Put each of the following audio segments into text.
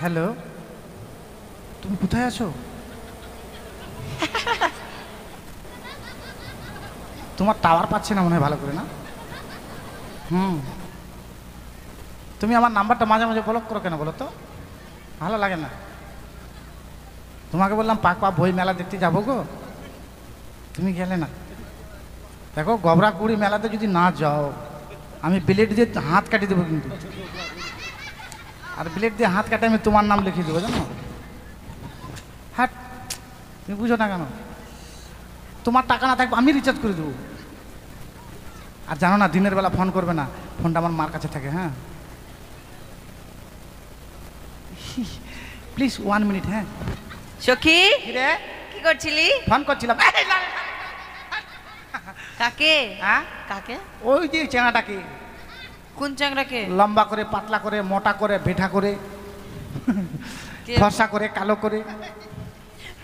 Hello, তুমি কোথায় আছো? তোমার টাওয়ার পাচ্ছে না মনে হয় ভালো করে, না? তুমি আমার নাম্বারটা মাঝে মাঝে ব্লক করো কেন বলো তো? ভালো লাগে না। তোমাকে বললাম পাক বই মেলা দেখতে যাবো গো, তুমি গেলে না। দেখো, গবরাকুড়ি মেলাতে যদি না যাও আমি ব্লেড দিয়ে হাত কাটিয়ে দেবো কিন্তু। আর ব্লেড দিয়ে হাত কাটে আমি তোমার নাম লিখিয়ে দেবো, জানো? হাট, তুমি বুঝো না কেন? তোমার টাকা না থাকবে আমি রিচার্জ করে দেবো। আর জানো না, দিনের বেলা ফোন করবে না, ফোনটা আমার মার কাছে থাকে। হ্যাঁ প্লিজ 1 মিনিট। হ্যাঁ সখী, রে, কি করছিলি? ফোন করছিলাম। কাকে? হ্যাঁ, কাকে? ওই যে চেনাটাকে, কোন চ্যাংড়াকে? লম্বা করে, পাতলা করে, মোটা করে, বেঠা করে, ফর্সা করে, কালো করে।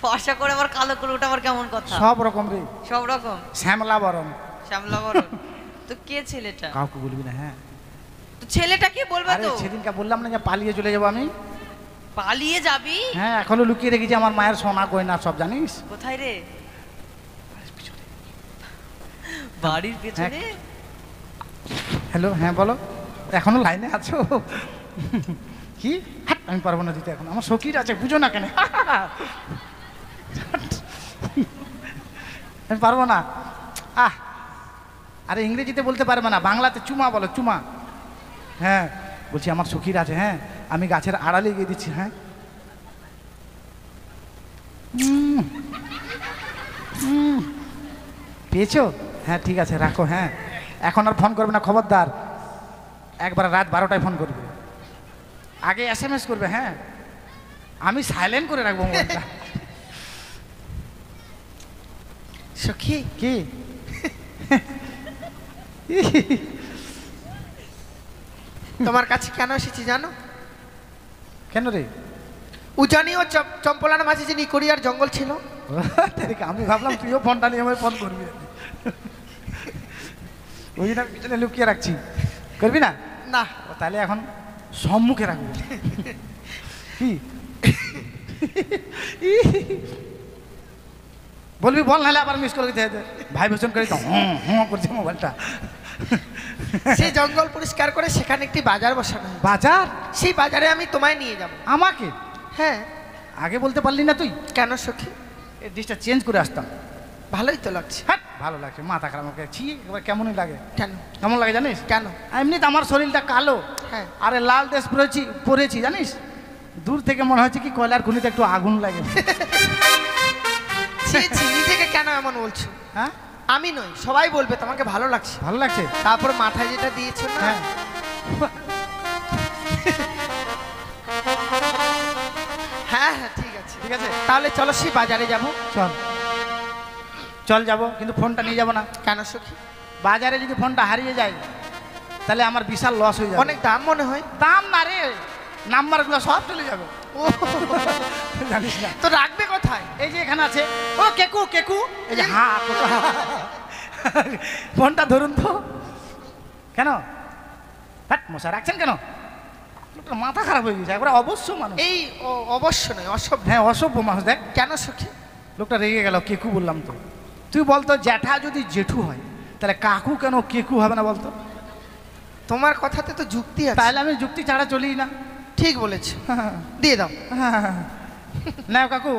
ফর্সা করে আবার কালো করে, ওটা আবার কেমন কথা? সব রকম রে, সব রকম। শ্যামলা বরণ। শ্যামলা বড়। তো কে ছেলেটা? কাউকে বলবি না। হ্যাঁ, তো ছেলেটা কি বলবে? আরে তো সেদিনকে বললাম না যে পালিয়ে চলে যাবো আমি। পালিয়ে যাবি? হ্যাঁ, এখনো লুকিয়ে রেখেছি আমার মায়ের সোনা গয়না সব, জানিস? কোথায় রে? বাড়ির পেছনে। হ্যালো, হ্যাঁ বলো, এখনো লাইনে আছো? কি? হাট, আমি পারবো না দিতে এখন, আমার শকির আছে, বুঝো না কেন? আমি পারবো না। আরে ইংরেজিতে বলতে পারবে না, বাংলাতে চুমা বলো, চুমা। হ্যাঁ বলছি আমার শকির আছে। হ্যাঁ, আমি গাছের আড়ালে গিয়ে দিচ্ছি। হ্যাঁ, পেয়েছো? হ্যাঁ ঠিক আছে, রাখো। হ্যাঁ, এখন আর ফোন করবে না, খবরদার। একবার রাত 12টায় ফোন করবে, আগে SMS করবে। হ্যাঁ, আমি সাইলেন্ট করে রাখবো মোবাইলটা। সখী, কি? তোমার কাছে কেন এসেছি জানো? কেন রে? উজানি ও চম্পলার মাঝে যে নিকড়িয়ার জঙ্গল ছিল, আমি ভাবলাম তুইও ফোনটা নিয়ে আমায় ফোন করবি, ওই জন্য পিছনে লুকিয়ে রাখছি। করবি না? না তাহলে এখন সম্মুখে রাখবো। কি বলবি বল, নাহলে আবার মিস করে দিতে ভাইব্রেশন করে তো করছে মোবাইলটা। সেই জঙ্গল পরিষ্কার করে সেখানে একটি বাজার বসানো হয়েছে। বাজার? সেই বাজারে আমি তোমায় নিয়ে যাব। আমাকে? হ্যাঁ। আগে বলতে পারলি না তুই? কেন সখী? এই ডিশটা চেঞ্জ করে আসতাম। ভালোই তো লাগছে। হ্যাঁ ভালো লাগছে, মাথা খারাপ আমাকে ছি, এবার কেমনই লাগে। কেন? কেমন লাগে জানিস? কেন? এমনি তো আমার শরীরটা কালো, হ্যাঁ, আরে লাল ড্রেস পরেছি জানিস, দূর থেকে মনে হচ্ছে কি কয়লার খুনিতে একটু আগুন লাগে। ছি ছি, নিজেকে কেন এমন বলছো? হ্যাঁ, আমি নই, সবাই বলবে তোমাকে ভালো লাগছে। ভালো লাগছে? তারপর মাথায় যেটা দিয়েছো না, হ্যাঁ হ্যাঁ হ্যাঁ ঠিক আছে। ঠিক আছে, তাহলে চলো সেই বাজারে যাব। চল চল যাবো, কিন্তু ফোনটা নিয়ে যাবো না। কেন সখী? বাজারে যদি ফোনটা হারিয়ে যায় তাহলে আমার বিশাল লস হয়ে যাবে। অনেক দাম মনে হয়। দাম না রে, নাম্বারগুলো সব চলে যাবে। ও জানিস না? তো রাখবে কোথায়? এই যে এখানে আছে। ও কেকু, কেকু, এই যে হ্যাঁ, ফোনটা ধরুন তো। কেন? হ্যাঁ, মশা রাখছেন কেন? লোকটার মাথা খারাপ হয়ে গেছে, একবার অবশ্য মানুষ। এই অবশ্য নয়, অসভ্য। হ্যাঁ অসভ্য মানুষ। দেখ কেন সখী? লোকটা রেগে গেল। কেকু বললাম তো। তুই বলতো জ্যাঠা যদি জেঠু হয় তাহলে কাকু কেন কেকু হবে না বলতো? তোমার কথাতে তো যুক্তি আছে। তাহলে আমি যুক্তি ছাড়া চলি না। ঠিক বলেছ, দিয়ে দাও। না কাকু,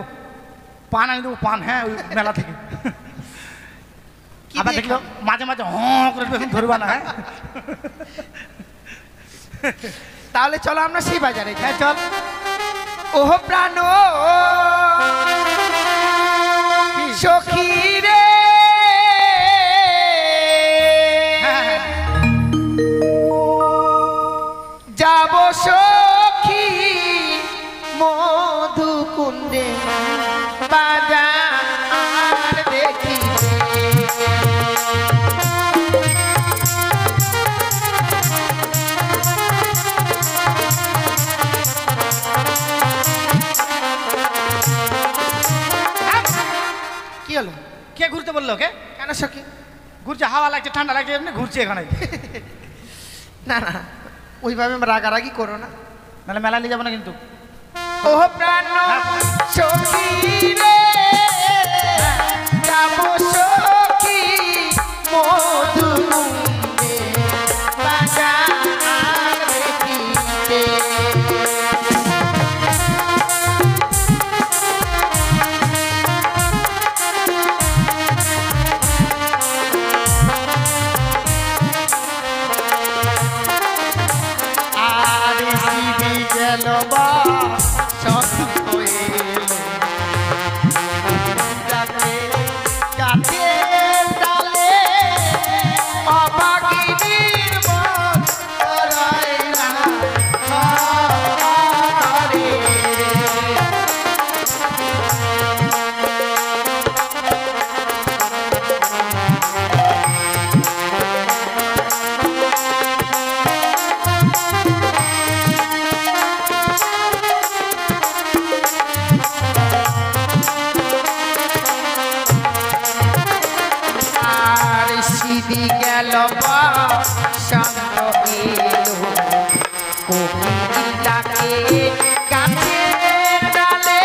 পান আনি দেবো, পান। হ্যাঁ, ওই মেলা থেকে। কি আবার দিয়ে দেখলো খাবো? মাঝে মাঝে করে ধরবা না। হ্যাঁ তাহলে চলো আমরা সেই বাজারে যাই। হ্যাঁ চল। ওহ প্রাণ সখী রে, যাব সখী মধুকুণ্ডে বাজার দেখি। কি হলো? কে ঘুরতে বললো? কে? কেন সখী? ঘুরছে, হাওয়া লাগছে, ঠান্ডা লাগছে, এমনি ঘুরছে এখানে। না না, ওইভাবে রাগারাগি করো না। নাহলে মেলা নিয়ে যাবো না কিন্তু। ও প্রাণ সখী রে যাব সখী মধুকুণ্ডে বাজার দেখিতে। আর শিবি গেল বা সন্ত এলো যাতে কাছে ডালে অভাগিনীর মন করায় না ঘরে। আর সিদি গেল বা সন্ত এলো কোকিলাকে কাছে ডালে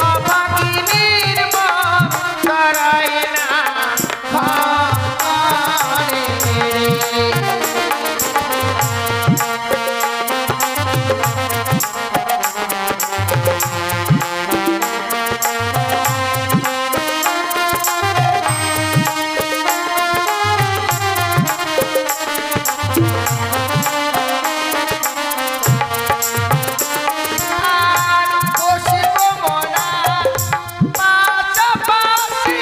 অভাগিনীর মন করায় না ঘরে। আর বসিব মোরা পাশাপাশি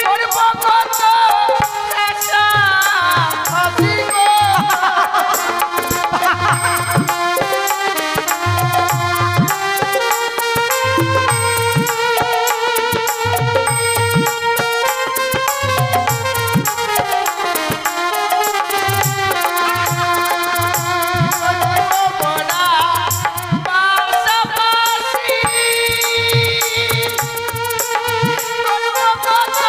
করব কত আশা হাসিব। মোরা পাশাপাশি করব কত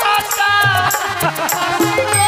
আশা হাসিব।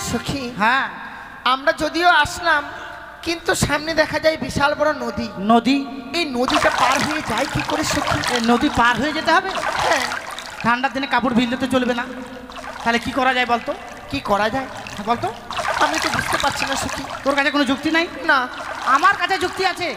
সখী, হ্যাঁ আমরা যদিও আসলাম কিন্তু সামনে দেখা যায় বিশাল বড় নদী। নদী, এই নদীটা পার হয়ে যায় কি করে সখী? এই নদী পার হয়ে যেতে হবে। হ্যাঁ, ঠান্ডার দিনে কাপড় ভিজলে তো চলবে না, তাহলে কি করা যায় বলতো? কি করা যায় হ্যাঁ, বলতো। আমি তো বুঝতে পারছি না সখী। তোর কাছে কোনো যুক্তি নাই? না, আমার কাছে যুক্তি আছে,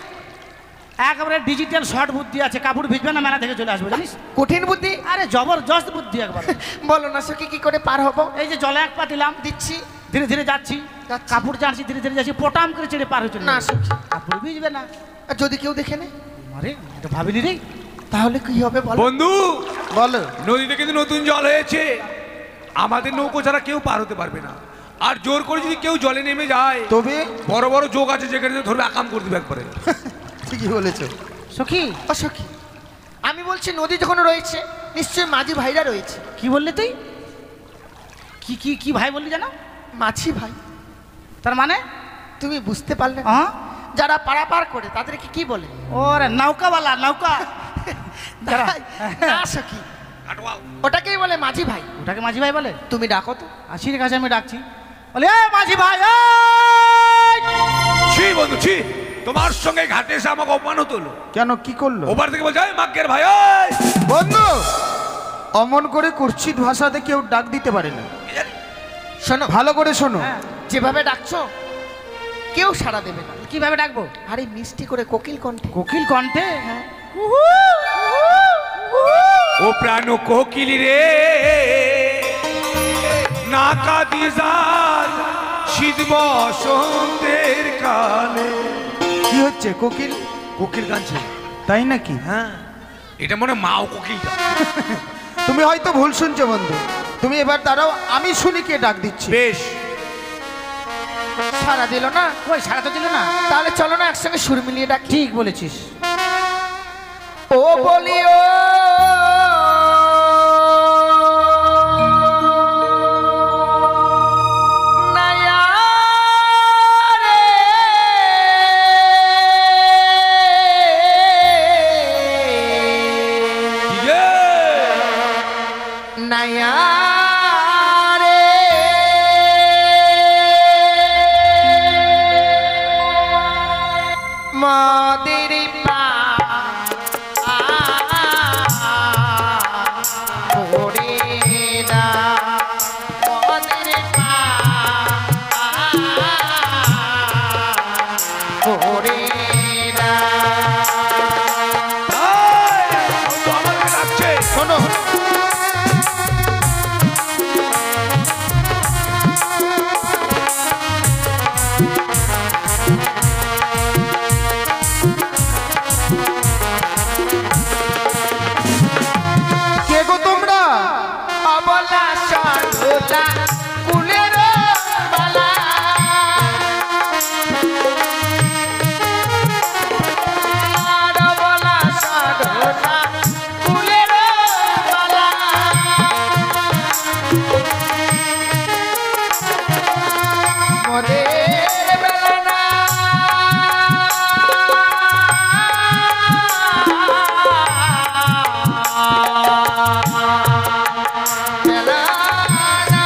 একেবারে ডিজিটাল শর্ট বুদ্ধি আছে। কাপড় ভিজবে না, মেলা থেকে চলে আসবে, জানিস? কঠিন বুদ্ধি। আরে জবরদস্ত বুদ্ধি একবার। বলো না সখী, কি করে পার হবো? এই যে জলে এক পা দিলাম, দিচ্ছি। ধীরে ধীরে যাচ্ছি, যাচ্ছি। কাপড় জানছি, ধীরে ধীরে যাচ্ছি, পটাম করে ছেড়ে পার হচ্ছে না সখী, কাপড় ভিজবে না। আর যদি কেউ দেখে নেয় আরে এটা ভাবিনি রে। তাহলে কি হবে বলো? বন্ধু, বলো। নদীতে কিন্তু নতুন জল হয়েছে, আমাদের নৌকো ছাড়া কেউ পার হতে পারবে না। আর জোর করে যদি কেউ জলে নেমে যায়, তবে বড় বড় যোগ আছে যেখানে ধরবে আকাম করে দিবে একবারে। ঠিকই বলেছো সখী। ও সখী, আমি বলছি নদী যখন রয়েছে নিশ্চয়ই মাঝি ভাইরা রয়েছে। কি বললি তুই? কি কি কি ভাই বললি জানো? মাঝি ভাই। তার মানে তুমি বুঝতে পারলে না? হ্যাঁ, যারা পারাপার করে তাদেরকে কি বলে? ওরে নৌকাওয়ালা, নৌকা। দাঁড়া। না সখী, কাটওয়াল। ওটাকেই বলে মাঝি ভাই। ওটাকে মাঝি ভাই বলে? তুমি ডাকো তো। আশির কাছে আমি ডাকছি, বলে এ মাঝি ভাই, ছি বন্ধু ছি, তোমার সঙ্গে ঘাটে এসে আমাকে অপমান হতো। কেন, কি করলো? ওপার থেকে বলছে মাকের ভাই ওই। বন্ধু, অমন করে কুৎসিত ভাষাতে কেউ ডাক দিতে পারে না। শোনো, ভালো করে শোনো। হ্যাঁ। যেভাবে ডাকছো কেউ সাড়া দেবে না। কিভাবে ডাকবো? আরে মিষ্টি করে কোকিল কণ্ঠে। কোকিল কণ্ঠে? ও প্রাণ কোকিল রে না কাঁদিস শীত বসন্তের কালে। কি হচ্ছে কোকিল? কোকিল গানছে। তাই নাকি? হ্যাঁ, এটা মনে হয় মাও কোকিলটা। তুমি হয়তো ভুল শুনছো বন্ধু। তুমি এবার দাঁড়াও, আমি শুনি কে ডাক দিচ্ছি। বেশ, সাড়া দিল না? ওই সারা তো দিল না। তাহলে চলো না একসঙ্গে সুর মিলিয়ে ডাকি। ঠিক বলেছিস। ও বলিও নায়া রে, কি রে? নায়া রে, মাদের পা ওরে না, মাদের পা ওরে না। এই, তো আমাকে ডাকছে। শোনো, কে গো তোমরা? অবলা সরলা কুলের বালা, অবলা সরলা কুলের বালা, মোদের বেলা না বেলা না,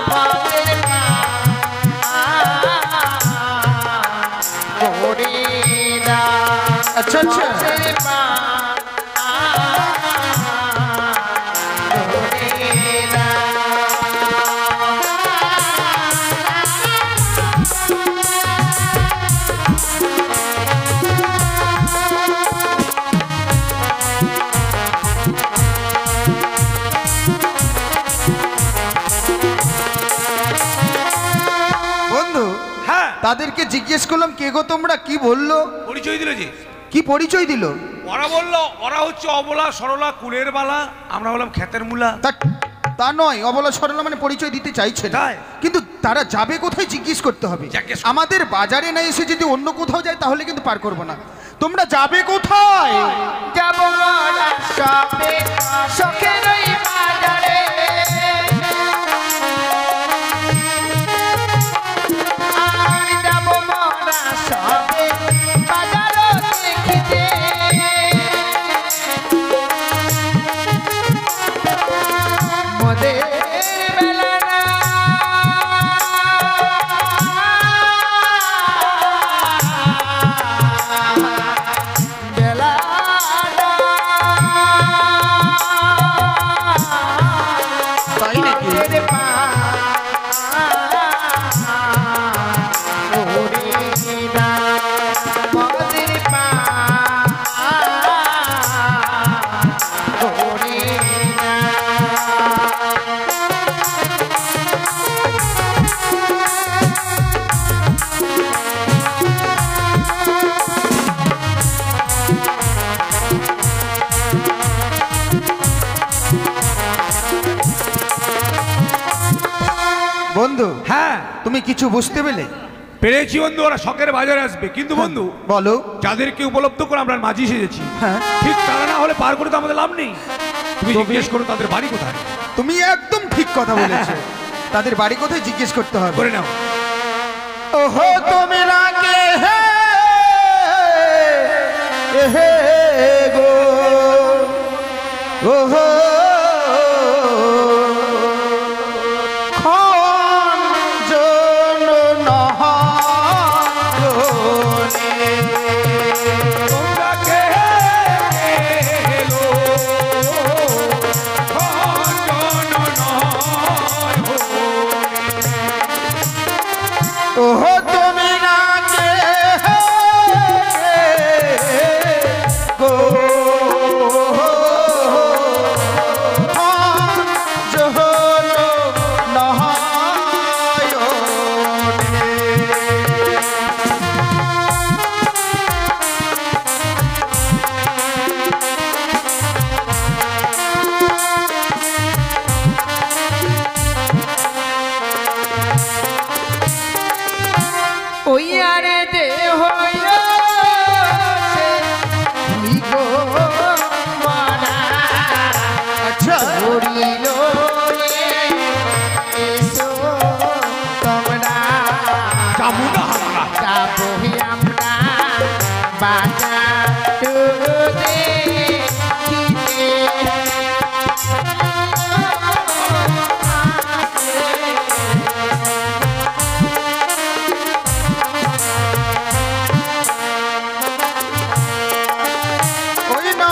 মোদের পা ওরে না। আচ্ছা আচ্ছা, মোদের পা ওরে না। বন্ধু হ্যাঁ, তাদেরকে জিজ্ঞেস করলাম কে গো তোমরা, কি বললো? পরিচয় দিল যে। কি পরিচয় দিল? ওরা বললো ওরা হচ্ছে অবলা সরলা কুলের বালা, আমরা বললাম ক্ষেতের মূলা। তা নয়, অবলা সরলা মানে পরিচয় দিতে চাইছে না। তাই? কিন্তু তারা যাবে কোথায় জিজ্ঞেস করতে হবে। জিজ্ঞেস করতে- আমাদের বাজারে না এসে যদি অন্য কোথাও যায় তাহলে কিন্তু পার করবো না। তোমরা যাবে কোথায়? যাব মোরা সবে শখের ওই বাজারে, আর যাব মোরা সবে বাজার দেখিতে, মোদের বেলা না বেলা না। তাই নাকি? মোদের পা ওরে না, মোদের পা ওরে না। বন্ধু হ্যাঁ, তুমি কিছু বুঝতে পেলে? পেরেছি বন্ধু, ওরা শখের বাজারে আসবে। কিন্তু বন্ধু, বলো। যাদেরকে উপলব্ধ করে আমরা মাঝি সেজেছি, হ্যাঁ, ঠিক তারা না হলে পার করে তো আমাদের লাভ নেই। তুমি জিজ্ঞেস করো তাদের বাড়ি কোথায়। তুমি একদম ঠিক কথা বলেছো। তাদের বাড়ি কোথায় জিজ্ঞেস করতে হবে। করে নাও। ओहो तो मेरा के है হে গো ওহো খন জন নহনে তোমরা কে এলো খঞ্জন নয় ওহো তুমি না কে গো জহল নয়নে। ওই আরে দেহ আচ্ছা উড়িল এসো তোমরা যাবো না আমরা। যাবো আমরা বাজারে দিতে। ওই না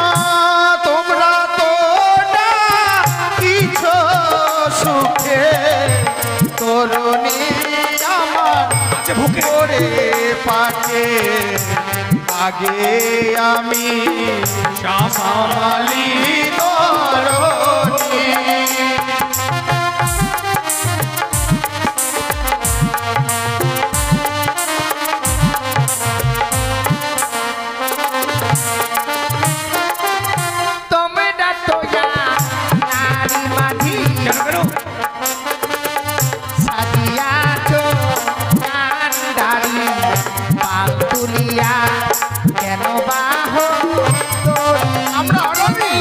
তোমরা তো না কিছু সুখে তরুণী আমার আছে বুকে। করে পাকে আগে আমি সামালি তরুণী। তোমরা তো নারী মাঝি কেন কেন? সাদিয়াছো কান্ডারি পাল তুলিয়া কেন বাহ আমরা অনামি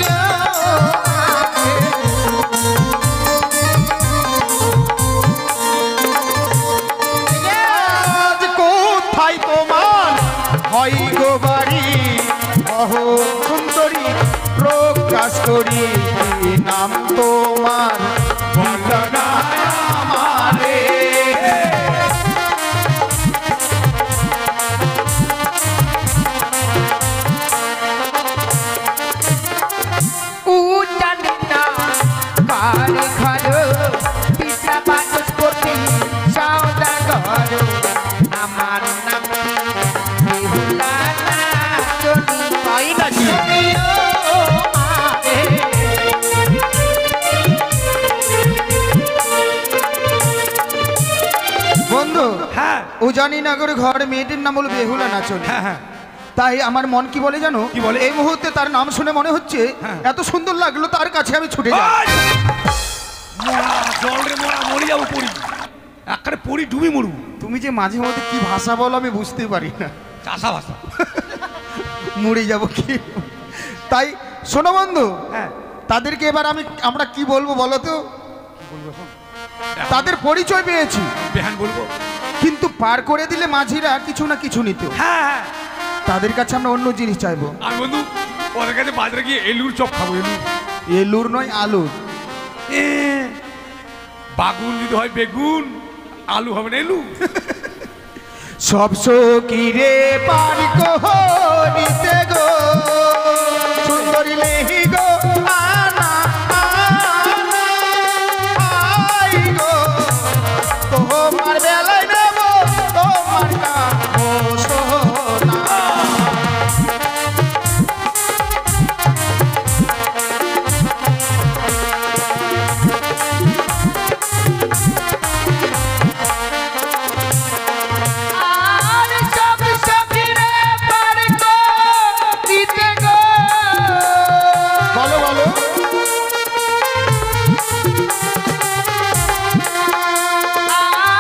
আজ কোথায় তোমার হয় গো বাড়ি অহ সুন্দরী প্রকাশ করি নাম তোমার বন্দনা আমারে। জানি না কার ঘর পিতা বাস করতে সওদাগর আমার নাম বিহুলা চলি তাই নাকি? বন্ধু হ্যাঁ উজানিনগর ঘর মেয়েটির নাম হলো বেহুলা নাচনি। হ্যাঁ হ্যাঁ। তাই আমার মন কি বলে জানো, কি বলে? এই মুহূর্তে তার নাম শুনে মনে হচ্ছে হ্যাঁ। এত সুন্দর লাগলো তার কাছে আমি ছুটে যাই। আয়! মরা জল রে মরা, মরে যাবো পড়ি একবারে পড়ি ডুবি মরু। তুমি যে মাঝে মধ্যে কি ভাষা বলো আমি বুঝতে পারি না, চাষা ভাষা। মরে যাব কি। তাই শোনো বন্ধু, হ্যাঁ তাদেরকে এবার আমরা কি বলবো বলো তো। তাদের পরিচয় পেয়েছি, বেহান বলবো। কিন্তু পার করে দিলে মাঝিরা কিছু না কিছু নিত। হ্যাঁ হ্যাঁ। তাদের কাছে আমরা অন্য জিনিস চাইবো। আর বন্ধু ওদের কাছে বাজারে গিয়ে এলুর চপ খাবো। এলু এলুর নয় আলুর। এ বাগুন যদি হয় বেগুন, আলু হবে না এলু। সব সকিরে পার করিতে গো সুন্দরী লেহি গো আনা আনা আই গো তোমার বেলায় নেব তোমার কাছে সোনা। আর সব সখিরে পার দিতে গো বলো বলো।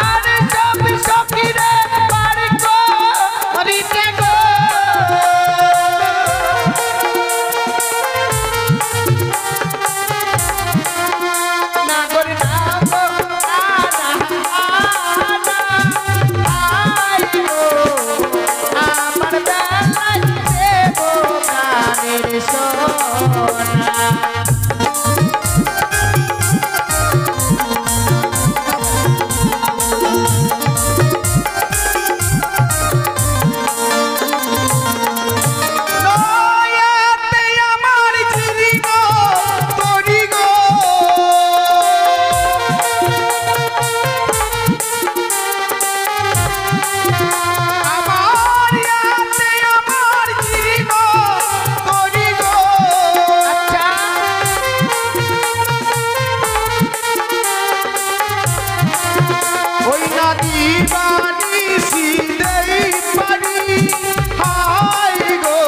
আর সব বানিসি দেই পারি হাই গো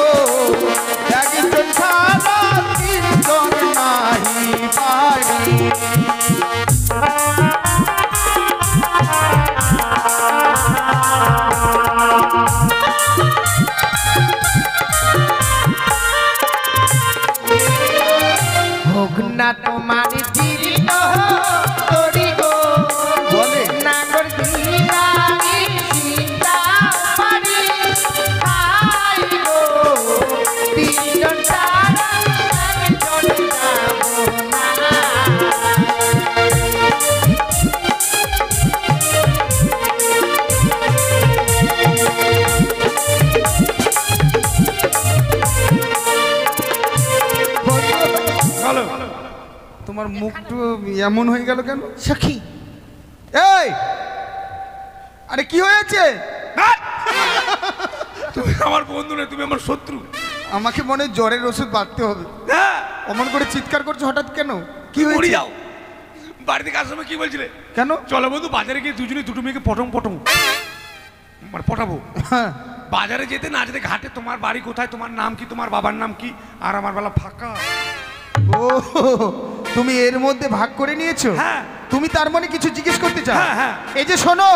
একজন ছাড়া তিনজন নাহি পারি হোক না তোমার জীবিত তরি গো বলে না কর দিনারি চিন্তা পারি হাই গো তিনজন ছাড়া একজন যাবো না ভালো তোমার মুখটা এমন হয়ে গেল কেন সখী এই আরে কি হয়েছে তুমি আমার বন্ধু না, তুমি আমার শত্রু। আমাকে মনে হয় জ্বরের ওষুধ বাঁধতে হবে। হ্যাঁ, অমন করে চিৎকার করছো হঠাৎ কেন? কি মরে হয়েছে? যাও। বাড়িতে কার সময় কি বলছিলে? কেন? চলো বন্ধু বাজারে গিয়ে দুজনে দুটো মেয়েকে পটং পটং মানে পটাবো। হ্যাঁ বাজারে যেতে না যেতে ঘাটে তোমার বাড়ি কোথায়, তোমার নাম কি, তোমার বাবার নাম কি, আর আমার বেলা ফাঁকা। ও তুমি এর মধ্যে ভাগ করে নিয়েছো? হ্যাঁ। তুমি তার মানে কিছু জিজ্ঞেস করতে চাও? হ্যাঁ, হ্যাঁ। এই যে শোনো,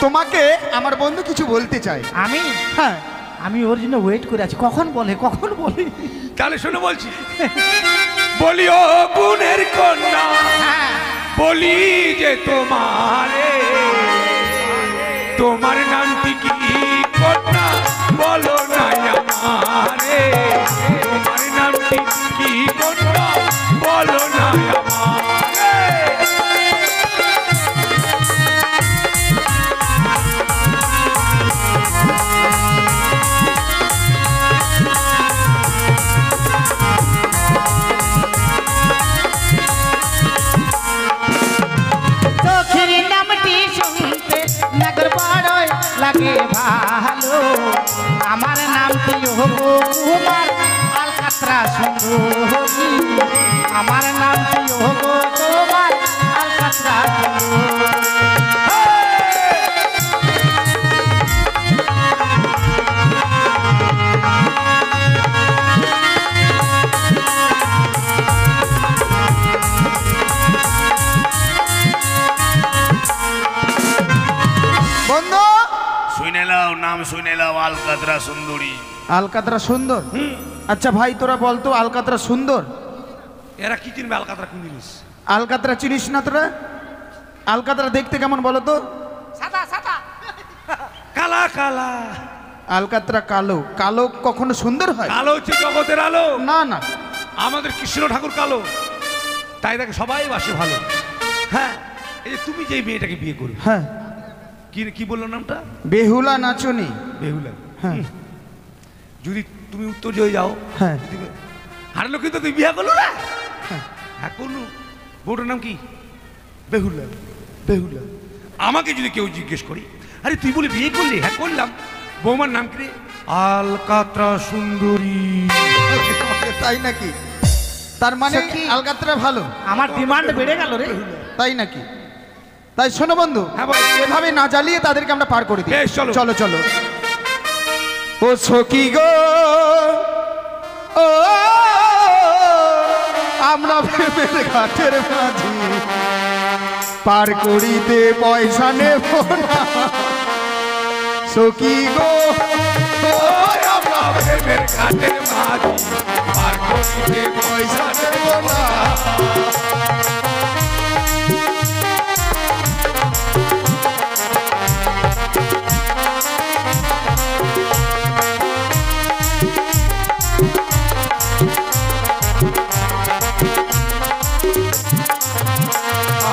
তোমাকে আমার বন্ধু কিছু বলতে চাই। আমি হ্যাঁ আমি ওর জন্য ওয়েট করে আছি, কখন বলে কখন বলে। তাহলে শোনো বলছি, বলি ও গুণের কন্যা, বলি যে তোমার নামটি কি কন্যা, বলো না আমারে, তোমার নামটি কি কন্যা, বলো না আমারে। চোখের নামটি শুনতে নগর বড়ই লাগে ভালো, আমার নামটি হবো কুমার আলকাতরা সুন্দরী, আমার নামটি হবো কুমার আলকাতরা সুন্দরী। বন্ধু শুনে নাও, নাম শুনে নাও, আলকাতরা সুন্দরী। আলকাতরা সুন্দর? আচ্ছা ভাই তোরা বলতো আলকাতরা সুন্দর? এরা কি চিনবে আলকাতরা কোন জিনিস? আলকাতরা চিনিস না তোরা? আলকাতরা দেখতে কেমন বলো তো? কালা কালা। আলকাতরা কালো। কালো কখনো সুন্দর হয়? কালো হচ্ছে জগতের আলো। না না, আমাদের কৃষ্ণ ঠাকুর কালো, তাই তাকে সবাই বাসে ভালো। হ্যাঁ, এই যে তুমি যে মেয়েটাকে বিয়ে করবে, হ্যাঁ কি কি বললো নামটা? বেহুলা নাচনি। বেহুলা। হ্যাঁ যদি তুমি উত্তর হয়ে যাও, হ্যাঁ হারলো কিন্তু তুই বিয়ে করলো না। হ্যাঁ করলু। বউটার নাম কি? বেহুলা। বেহুলা। আমাকে যদি কেউ জিজ্ঞেস করি, আরে তুই বলে বিয়ে করলি? হ্যাঁ করলাম। বৌমার নাম কি রে? আলকাতরা সুন্দরী। তাই নাকি? তার মানে সখী। আলকাতরা ভালো? আমার ডিমান্ড বেড়ে গেল রে। তাই নাকি? তাই শোনো বন্ধু, হ্যাঁ বলো। এভাবে না জ্বালিয়ে তাদেরকে আমরা পার করে দিই। বেশ, চলো। চলো চলো। ও সখী গো, ও আমরা প্রেমের ঘাটের মাঝি পার করিতে পয়সা নেব না। সখী গো, ওই আমরা প্রেমের ঘাটের মাঝি পার করিতে পয়সা নেব না।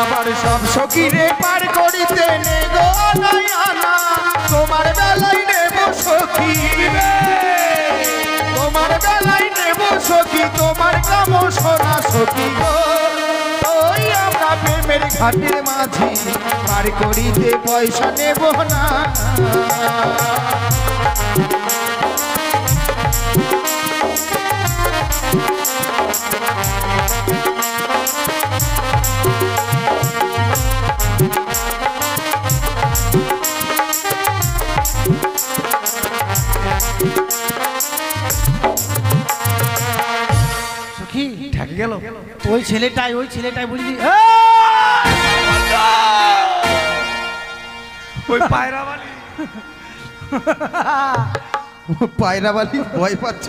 আমার সব সখীরে পার করিতে নেগো নয়না, তোমার বেলায় নেব সখী, তোমার বেলায় নেব সখী, তোমার কাম সোনা সখী গো। ওই আমরা প্রেমের ঘাটের মাঝি পার করিতে পয়সা নেব না। ওই ছেলেটাই বুঝলি ওই পায়রা বালি পায়রাবালি ভয় পাচ্ছ?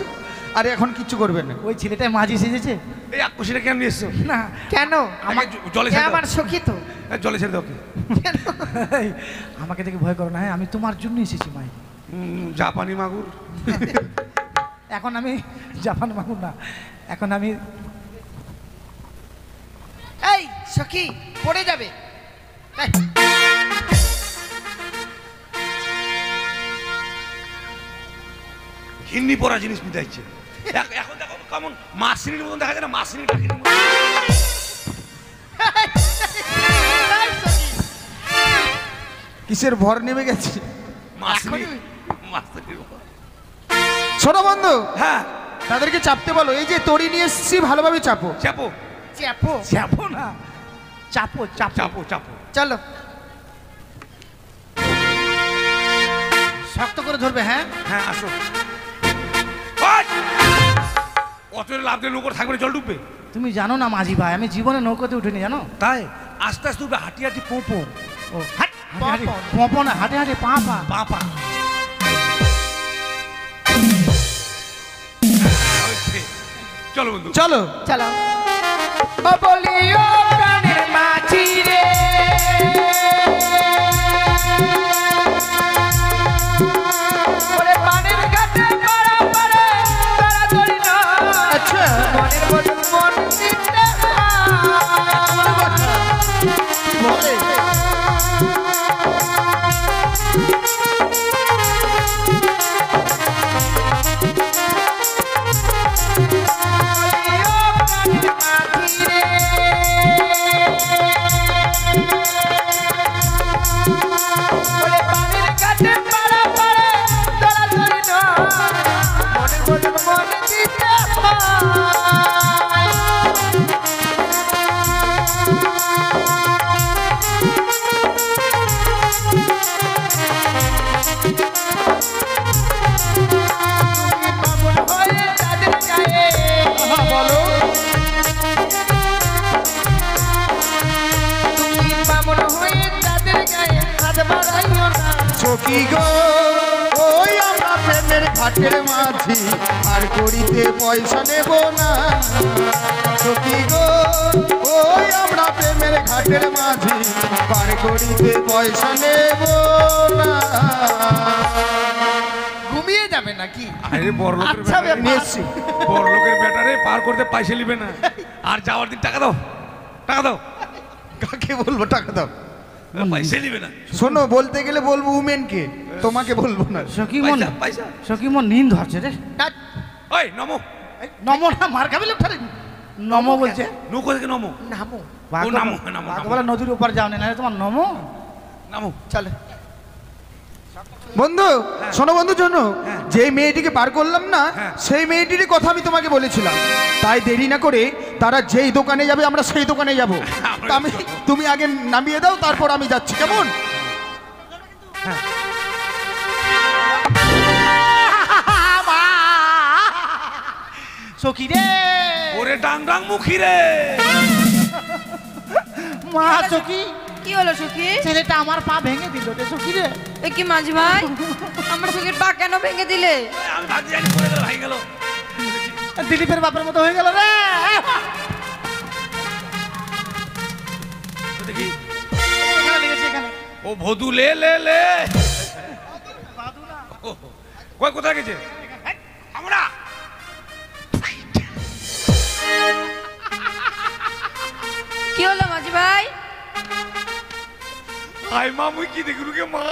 আরে এখন কিচ্ছু করবে না। ওই ছেলেটাই মাঝি সেজেছে। এই আকুশিটা কেন নিয়ে এসছো? না কেন? জলে এ ছেড়ে দাও। আমার সখী তো। জলে ছেড়ে দাও ওকে। কেন? এই, আমাকে দেখে ভয় করো না, হ্যাঁ আমি তোমার জন্য এসেছি মাই। জাপানি মাগুর। এখন আমি জাপান মাগুর না, এখন আমি এই সখী পড়ে যাবে। এই, হিন্দি পড়া জিনিস মিটাইছে। এখন দেখো কেমন মাসিনীর মতন দেখা যায় না, মাসিনী টাকির মতন। এই সখী, কিসের ভর নেমে গেছে? মাসিনী এখনই? মাসিনীর মতন। ছোট বন্ধু, হ্যাঁ তাদেরকে চাপতে বলো। এই যে তড়ি নিয়ে এসেছি, ভালোভাবে চাপো। চাপো চাপো। চাপো না, চাপো চাপো চাপো চাপো। চলো। শক্ত করে ধরবে। হ্যাঁ হ্যাঁ আসো। অতরে লাভ দিয়ে নৌকর থাকবে, জল ডুববে। তুমি জানো না মাঝি ভাই, আমি জীবনে নৌকাতে উঠিনি জানো। তাই আস্তে আস্তে উঠবে, হাঁটি হাঁটি পোঁপো। ও হাট পঁপো না, হাঁটে হাঁটে পা পা। পা পা। চলো বন্ধু চলো। চলো। ও বলিও প্রাণের মাঝি রে, ওরে পানির ঘাটে পাড়া পাড়ে তাড়াতাড়ি না। আচ্ছা, মনের মতন মন দিতে বলে সখী গো, ওই আমরা প্রেমের ঘাটের মাঝি, আর করিতে পয়সা নেব না। সখী গো, ওই আমরা প্রেমের ঘাটের মাঝি, পার করিতে পয়সা নেব না। ঘুমিয়ে যাবে নাকি? আরে বড় লোকের আচ্ছা, ব্যাটারে ব্যাপার। নিয়ে এসছি। বড় লোকের ব্যাটারে পার করতে পয়সা নিবে না। আর যাওয়ার দিন টাকা দাও, টাকা দাও। কাকে বলবো টাকা দাও? পয়সা নিবে না। শোনো, বলতে গেলে বলবো উমেনকে, তোমাকে বলবো না। সখী মন, পয়সা পয়সা। সখী মন নিন ধরছে রে। ওই নমো, নমো না, মার খাবি লোকটারে। নমো বলছে। নৌকো থেকে নমো, নামো। বাঘ ও নামো, বলে- নামো, বাঘ নামো। বলে নদীর উপর যাও না, তোমার নমো। নামো। চলো। বন্ধু শোনো, বন্ধু শোনো, যে মেয়েটিকে বার করলাম না, হ্যাঁ। সেই মেয়েটির কথা আমি তোমাকে বলেছিলাম। তাই দেরি না করে তারা যেই দোকানে যাবে আমরা সেই দোকানে যাব। তা আমি, তুমি আগে নামিয়ে দাও, তারপর আমি যাচ্ছি, কেমন? সখী রে, ওরে ডাং ডাং মুখী রে। মা সখী, কি হলো সুখী? ছেলেটা আমার পা ভেঙে দিল রে সখী রে। এ কি মাঝি ভাই, আমার সুখীর পা কেন ভেঙে দিলে? আমি ভাবছি জানি পড়ে গেল, ভাই গেল। দিলীপের বাপের মতো হয়ে গেল রে। দেখি এখানে লেগেছে, এখানে। ও ভদু লে লে লে। কই কোথায় গেছে? আমরা কি হলো মাঝি ভাই? আই মা, মুই কি দেখলু কে মা?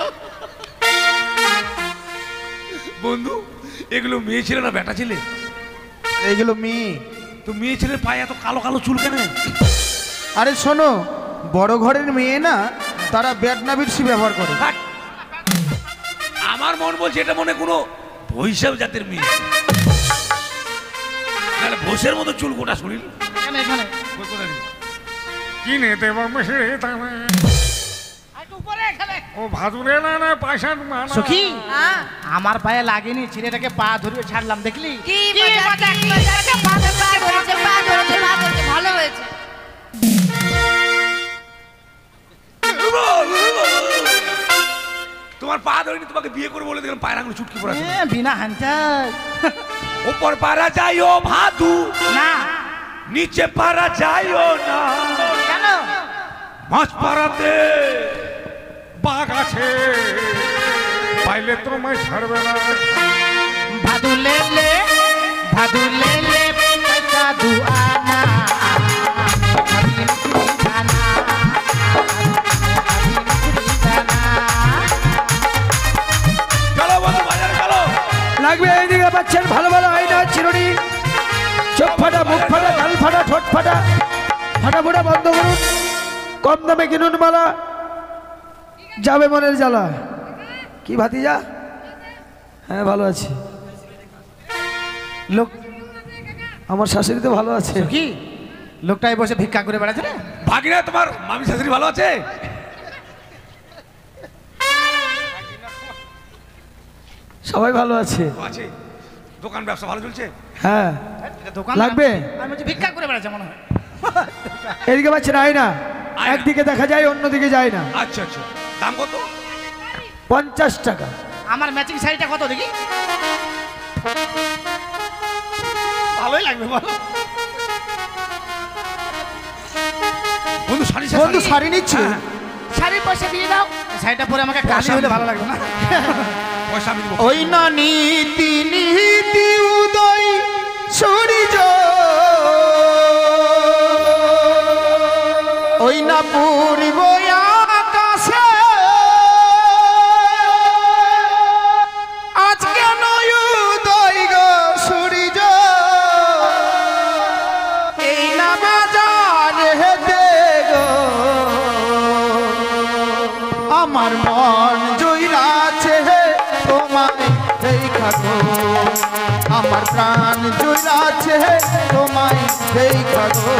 বন্ধু, এগুলো মেয়ে ছেলে না বেটা ছেলে? এইগুলো মেয়ে। তো মেয়ে ছেলের পায়ে এত কালো কালো চুল কেন? আরে শোনো, বড় ঘরের মেয়ে না, তারা ব্যাটনা বিরসি ব্যবহার করে। হাট! আমার মন বলছে এটা মনে কোনো বৈশাখ জাতের মেয়ে, নাহলে বসের মতো চুল গোটা শরীর। এখানে, এখানে। কই কোথায় গেছে? কি নে দেব মেশে তামে একটু উপরে, এখানে। ও ভাদুরে না না পয়সা মানা। সখী, হ্যাঁ? আমার পায়ে লাগেনি, ছেলেটাকে পা ধরিয়ে ছাড়লাম, দেখলি? কি মজা, কি মজা, পা ধরেছে, পা ধরেছে, পা ধরেছে, ভালো হয়েছে। তোমার পা ধরিনি, তোমাকে বিয়ে করে বলে দেখলাম পায়রাগুলো চুটকি পড়া। বিনা হানচাই ওপর পারা যাইও ভাদু, না নিচে পারা যাইও না। কেন? মাছ পাড়াতে বাঘ আছে, পাইলে তোমায় ছাড়বে না। ভাদু লে পয়সা দুআনা अभी निकली जाना अभी निकली जाना। চলো বলো বাজারে চলো। লাগবে এইদিকে পাচ্ছেন ভালো ভালো আইনা চিরুনি, চোখ ফাটা, মুখ ফাটা, গাল ফাটা, ঠোঁট ফাটা, ফাটা ফোটা বন্ধ করুন। কম দামে কিনুন মালা, যাবে মনের জ্বালা। কি ভাতিজা? হ্যাঁ ভালো আছি। লোক আমার শাশুড়ি তো ভালো আছে। কি লোকটাই বসে ভিক্ষা করে বেড়াচ্ছে রে? ভাগিনা তোমার মামি শাশুড়ি ভালো আছে? সবাই ভালো আছে। আছে। দোকান ব্যবসা ভালো চলছে? হ্যাঁ দোকান লাগবে? আমি বলছি ভিক্ষা করে বেড়াচ্ছে মনে হয়। এদিকে পাচ্ছেন আয়না, একদিকে দেখা যায় অন্যদিকে যায় না। আচ্ছা আচ্ছা, দাম কত? 50 টাকা। আমার ম্যাচিং শাড়িটা কত দেখি? ভালোই লাগবে বলো। বন্ধু শাড়ি বন্ধু শাড়ি নিচ্ছে, হ্যাঁ। শাড়ির পয়সা দিয়ে দাও। শাড়িটা পরে আমাকে কালি হলে ভালো লাগবে না। পয়সা আমি দেবো। ওই না নীতি নীতি উদয় সূর্য, ওই না পূর্ব আকাশে, আজ কেন উদয় গো সূর্য, এই না বাজার হেতে গো, আমার মন জয়রাছে তোমায় দেখা গো, আমার প্রাণ জয়রাছে তোমায় দেখা গো।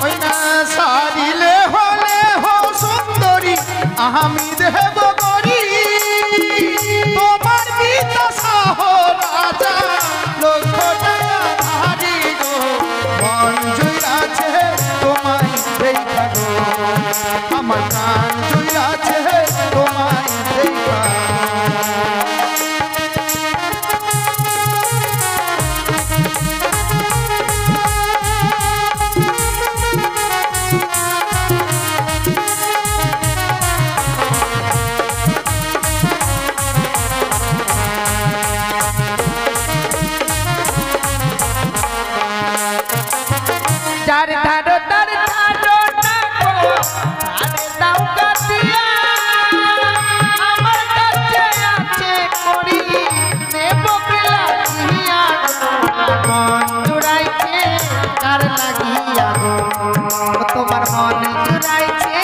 ওই না সারিলে হলে হো সুন্দরী, আমি দেব করি তোমার বিতসা হো রাজা, লক্ষ টাকা ধারি গো, মন জুড়াছে তোমায় দেখা গো, আমার প্রাণ জুড়াছে তোমায় দেখা। তার ধারো তার ধারো টাকো, তারে দাও কাটিয়া, আমার কাছে আছে করি নেব বিলাসিয়া, মন জুড়াইছে কার লাগিয়া গো, তোমার মন জুড়াইছে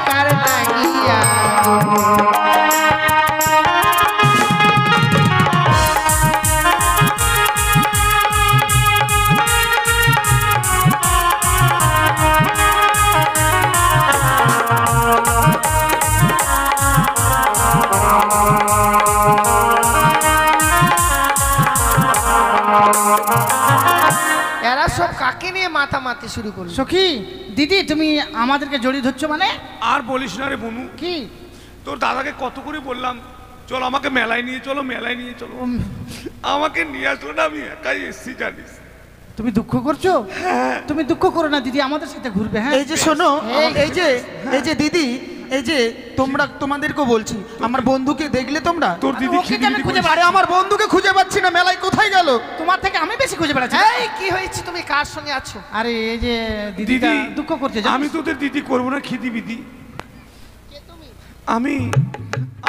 কার লাগিয়া গো। এরা সব কাকে নিয়ে মাতামাতি শুরু করলো? সখী দিদি তুমি আমাদেরকে জড়িয়ে ধরছো মানে? আর বলিস না রে বনু, কি তোর দাদাকে কত করে বললাম চলো আমাকে মেলায় নিয়ে চলো, মেলায় নিয়ে চলো, আমাকে নিয়ে আসলো না, আমি একাই এসছি জানিস। তুমি দুঃখ করছো? তুমি দুঃখ করো না দিদি, আমাদের সাথে ঘুরবে। হ্যাঁ এই যে শোনো, এই যে দিদি, এই যে তোমরা, তোমাদেরকে বলছি, আমার বন্ধুকে দেখলে তোমরা? তোর দিদি ওকে কেন খুঁজে আরে আমার বন্ধুকে খুঁজে পাচ্ছি না, মেলায় কোথায় গেল? তোমার থেকে আমি বেশি খুঁজে বেড়াচ্ছি। এই কি হয়েছে, তুমি কার সঙ্গে আছো? আরে এই যে দিদিটা দিদি দুঃখ করছে জানিস? আমি তোদের দিদি করবো না, খিদি বিদি। আমি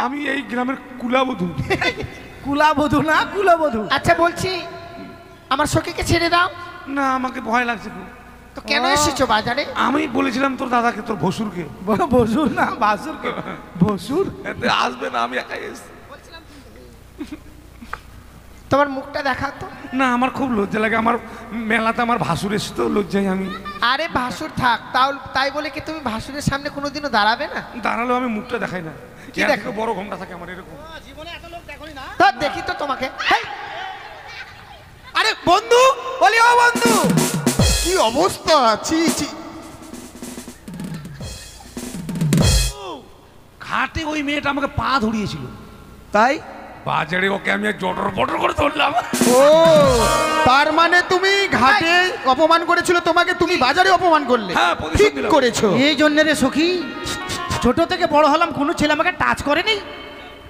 আমি এই গ্রামের কুলাবধূ। কুলাবধূ না কুলাবধূ। আচ্ছা বলছি আমার সখীকে ছেড়ে দাও। না আমাকে ভয় লাগছে খুব। তো কেন এসেছো বাজারে? আমি বলেছিলাম তোর দাদাকে, তোর ভসুরকে, বসুর না বাসুর কে? বসুর এতে আসবে না, আমি একাই এসছি। তোমার মুখটা দেখাও তো। না আমার খুব লজ্জা লাগে, আমার মেলাতে আমার ভাসুর এসে তো লজ্জায় আমি আরে ভাসুর থাক, তাই বলে কি তুমি ভাসুরের সামনে কোনোদিনও দাঁড়াবে না? দাঁড়ালেও আমি মুখটা দেখাই না। কি এর দেখো? থেকে বড় ঘোমটা থাকে আমার এরকম। তো দেখি তো তোমাকে। হেই! আরে বন্ধু, বলি ও বন্ধু, কি অবস্থা, ছি ছি। ঘাটে ওই মেয়েটা আমাকে পা ধরিয়েছিল, তাই বাজারে ওকে আমি জটর বটর করে ধরলাম। ও তার মানে তুমি ঘাটে অপমান করেছিল তোমাকে, তুমি বাজারে অপমান করলে? হ্যাঁ, প্রতিশোধ ঠিক নিলাম। করেছো। এই জন্য রে সখী, ছোট থেকে বড় হলাম, কোনো ছেলে আমাকে টাচ করেনি।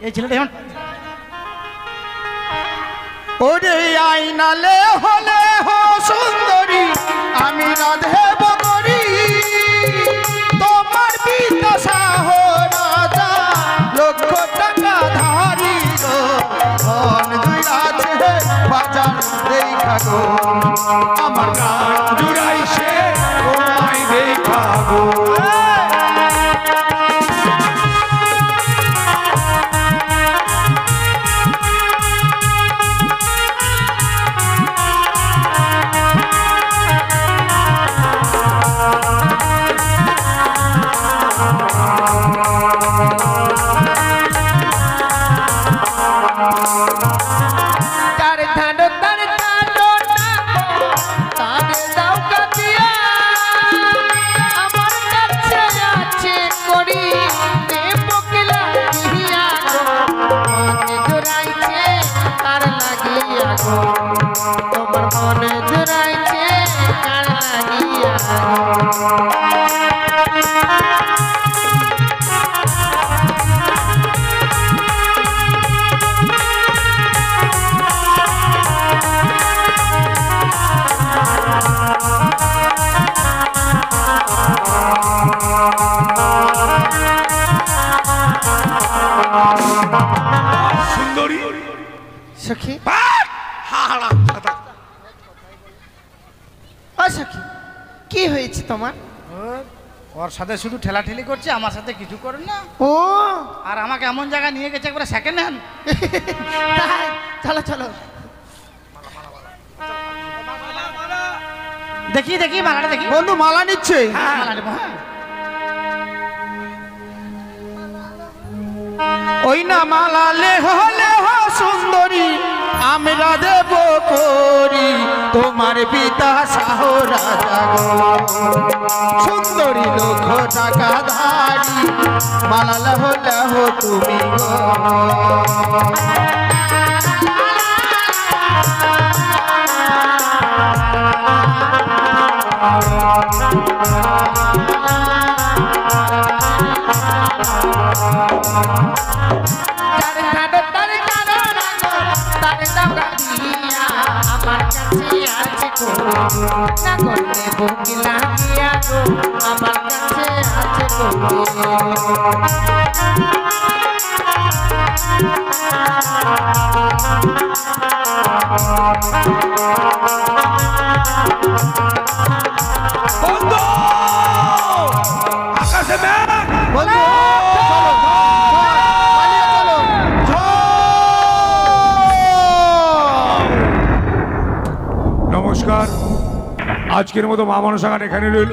এই ছেলেটা এখন ওরে আইনালে হলে হো সুন্দরী, আমি রাধে বগরি, তোমার পিতা শাহ রাজা, লক্ষ টাকা ধারি গো, ধন দুই আছে বাজার দেখা গো, আমার গান জুড়াইছে তোমায় দেখা গো। তার ধানো তার ধানো তার দাও কাটিয়া, আমার কাছে আছে করি দেব কিলা দিয়া গো, মনে জুড়াইছে তার লাগিয়া গো, তোমার মনে জুড়াইছে তার লাগিয়া গো। সুন্দরী সখী, হারামজাদা। ও সখী, কি হয়েছে তোমার? ওর সাথে শুধু ঠেলাঠেলি করছে, আমার সাথে কিছু করে না। ও আর আমাকে এমন জায়গায় নিয়ে গেছে একবারে সেকেন্ড হ্যান্ড। তাই, চলো চলো। দেখি দেখি মালাটা দেখি। বন্ধু মালা নিচ্ছে। হ্যাঁ, মালা নেবো, হ্যাঁ। ওই না মালালে হলে হো সুন্দরী, আমরা দেব করি, তোমার পিতা শাহ রাজা গো, সুন্দরী লক্ষ টাকা ধারি, মালালে হলে হো তুমি গো। তার ধানো তার ধানো রাগো, তার দাও কাটিয়া, আমার কাছে আছে করি না করতে বুকি লাগিয়া গো, আমার কাছে আছে বন্ধু, আকাশে মেঘ। বন্ধু চলো, পালিয়ে চলো, নমস্কার, আজকের মতো মা মনসা গান এখানে রইল।